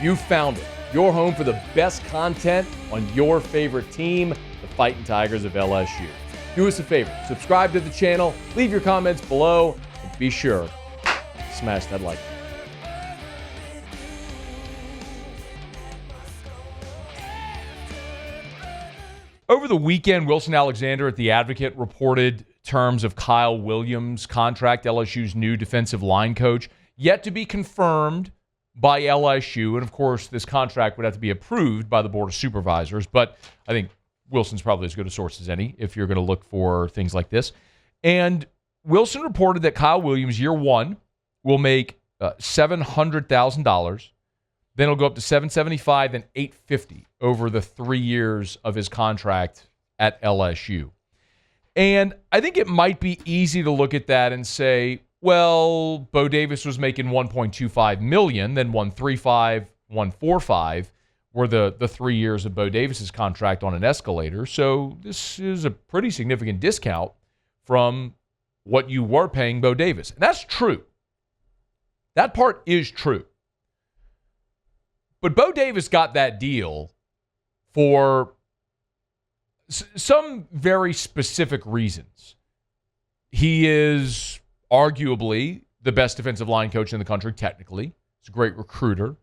You found it. Your home for the best content on your favorite team, the Fighting Tigers of LSU. Do us a favor, subscribe to the channel, leave your comments below, and be sure to smash that like button. Over the weekend, Wilson Alexander at The Advocate reported terms of Kyle Williams' contract, LSU's new defensive line coach, yet to be confirmed by LSU. And, of course, this contract would have to be approved by the Board of Supervisors. But I think Wilson's probably as good a source as any if you're going to look for things like this. And Wilson reported that Kyle Williams, year one, will make $700,000. Then it'll go up to $775,000 and $850,000 over the 3 years of his contract at LSU. And I think it might be easy to look at that and say, well, Bo Davis was making $1.25 million, then $1.35, $1.45 were the 3 years of Bo Davis's contract on an escalator. So this is a pretty significant discount from what you were paying Bo Davis. And that's true. That part is true. But Bo Davis got that deal for some very specific reasons. He is arguably the best defensive line coach in the country, technically. He's a great recruiter.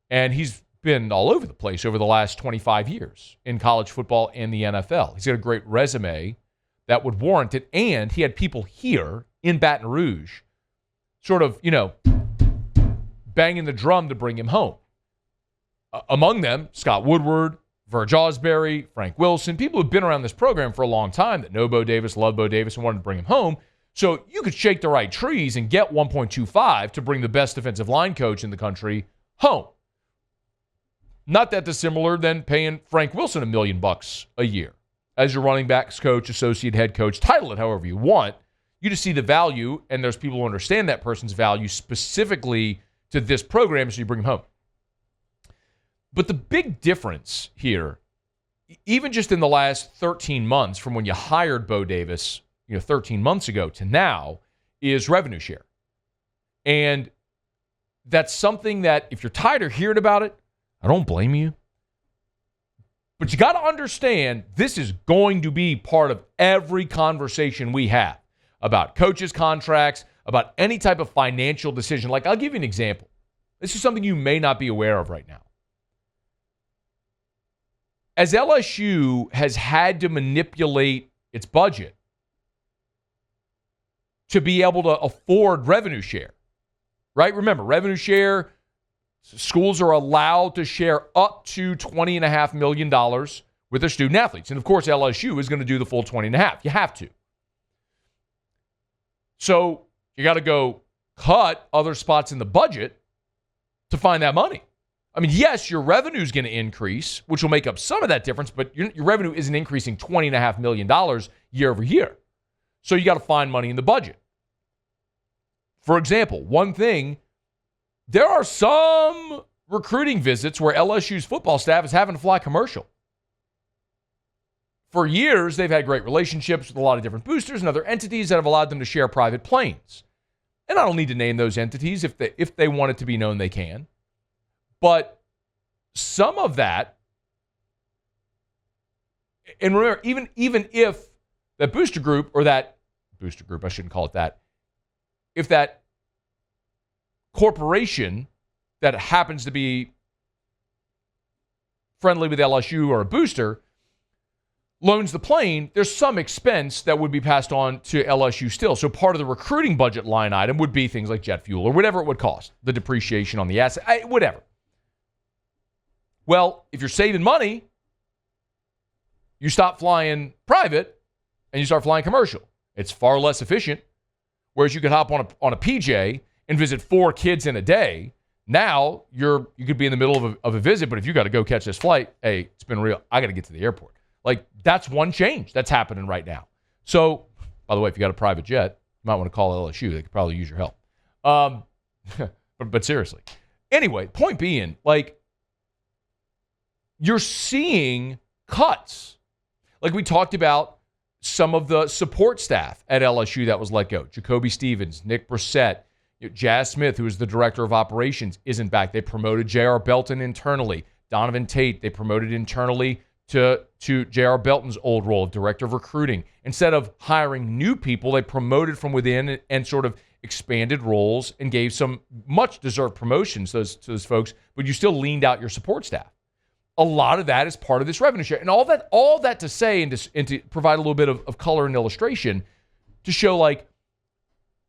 And he's been all over the place over the last 25 years in college football and the NFL. He's got a great resume that would warrant it. And he had people here in Baton Rouge sort of, banging the drum to bring him home. Among them, Scott Woodward, Verge Osbury, Frank Wilson, people who've been around this program for a long time that know Bo Davis, love Bo Davis, and wanted to bring him home. So you could shake the right trees and get 1.25 to bring the best defensive line coach in the country home. Not that dissimilar than paying Frank Wilson $1 million a year as your running backs coach, associate head coach, title it however you want. You just see the value, and there's people who understand that person's value specifically to this program, so you bring him home. But the big difference here, even just in the last 13 months from when you hired Bo Davis, 13 months ago to now, is revenue share. And that's something that if you're tired of hearing about it, I don't blame you. But you got to understand this is going to be part of every conversation we have about coaches' contracts, about any type of financial decision. Like, I'll give you an example. This is something you may not be aware of right now. As LSU has had to manipulate its budget to be able to afford revenue share, right? Remember, revenue share, schools are allowed to share up to $20.5 million with their student athletes. And, of course, LSU is going to do the full $20.5 million. You have to. So you got to go cut other spots in the budget to find that money. I mean, yes, your revenue is going to increase, which will make up some of that difference, but your revenue isn't increasing $20.5 million year over year. So you got to find money in the budget. For example, one thing, there are some recruiting visits where LSU's football staff is having to fly commercial. For years, they've had great relationships with a lot of different boosters and other entities that have allowed them to share private planes. And I don't need to name those entities. If they want it to be known, they can. But some of that, and remember, even if that booster group, I shouldn't call it that, if that corporation that happens to be friendly with LSU or a booster loans the plane, there's some expense that would be passed on to LSU still. So part of the recruiting budget line item would be things like jet fuel or whatever it would cost, the depreciation on the asset, whatever. Well, if you're saving money, you stop flying private and you start flying commercial. It's far less efficient. Whereas you could hop on a PJ and visit 4 kids in a day. Now you could be in the middle of a visit, but if you got to go catch this flight, hey, it's been real. I got to get to the airport. Like, that's one change that's happening right now. So, by the way, if you got a private jet, you might want to call LSU. They could probably use your help. But seriously. Anyway, point being, like, you're seeing cuts. Like we talked about some of the support staff at LSU that was let go. Jacoby Stevens, Nick Brissett, Jazz Smith, who is the director of operations, isn't back. They promoted J.R. Belton internally. Donovan Tate, they promoted internally to J.R. Belton's old role of director of recruiting. Instead of hiring new people, they promoted from within and sort of expanded roles and gave some much-deserved promotions to those folks, but you still leaned out your support staff. A lot of that is part of this revenue share. And all that to say and to provide a little bit of color and illustration to show, like,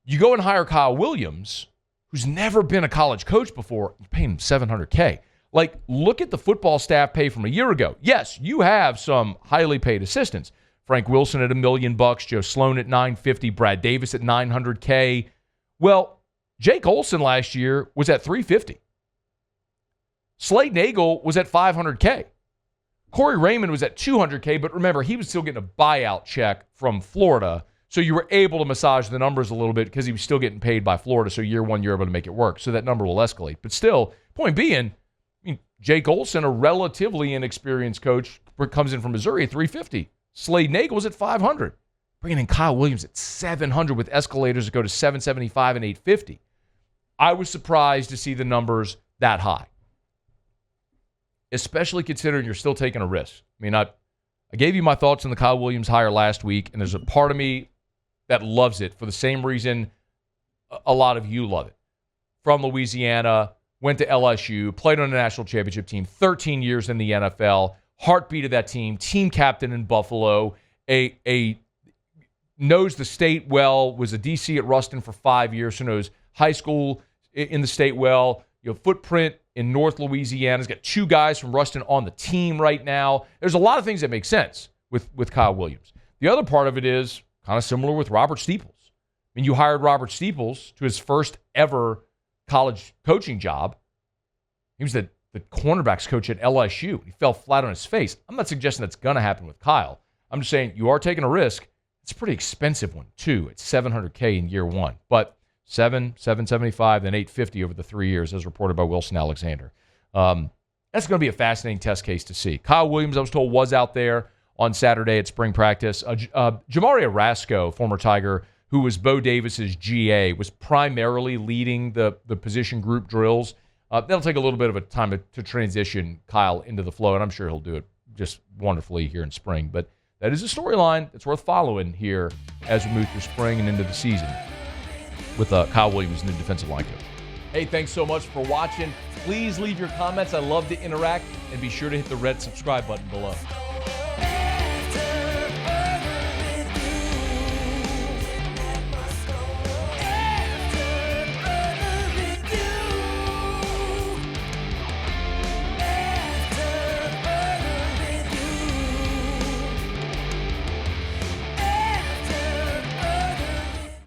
you go and hire Kyle Williams, who's never been a college coach before, you're paying him $700K. Like, look at the football staff pay from a year ago. Yes, you have some highly paid assistants. Frank Wilson at $1 million, Joe Sloan at $950, Brad Davis at $900K. Well, Jake Olson last year was at $350. Slade Nagel was at $500K. Corey Raymond was at $200K, but remember, he was still getting a buyout check from Florida, so you were able to massage the numbers a little bit because he was still getting paid by Florida, so year one, you're able to make it work. So that number will escalate. But still, point being, Jake Olson, a relatively inexperienced coach, comes in from Missouri at $350. Slade Nagel was at $500. Bringing in Kyle Williams at $700 with escalators that go to $775 and $850. I was surprised to see the numbers that high, especially considering you're still taking a risk. I gave you my thoughts on the Kyle Williams hire last week, and there's a part of me that loves it for the same reason a lot of you love it. From Louisiana, went to LSU, played on a national championship team, 13 years in the NFL, heartbeat of that team captain in Buffalo, knows the state well, was a DC at Ruston for 5 years, so knows high school in the state well, footprint in North Louisiana. He's got 2 guys from Ruston on the team right now. There's a lot of things that make sense with Kyle Williams. The other part of it is kind of similar with Robert Steeples. You hired Robert Steeples to his first ever college coaching job. He was the cornerbacks coach at LSU. He fell flat on his face. I'm not suggesting that's going to happen with Kyle. I'm just saying you are taking a risk. It's a pretty expensive one, too. It's $700K in year one. But $775, then $850 over the 3 years, as reported by Wilson Alexander. That's going to be a fascinating test case to see. Kyle Williams, I was told, was out there on Saturday at spring practice. Jamari Arasco, former Tiger, who was Bo Davis's GA, was primarily leading the position group drills. That'll take a little bit of a time to transition Kyle into the flow, and I'm sure he'll do it just wonderfully here in spring. But that is a storyline that's worth following here as we move through spring and into the season with Kyle Williams, new defensive line coach. Hey, thanks so much for watching. Please leave your comments. I love to interact, and be sure to hit the red subscribe button below.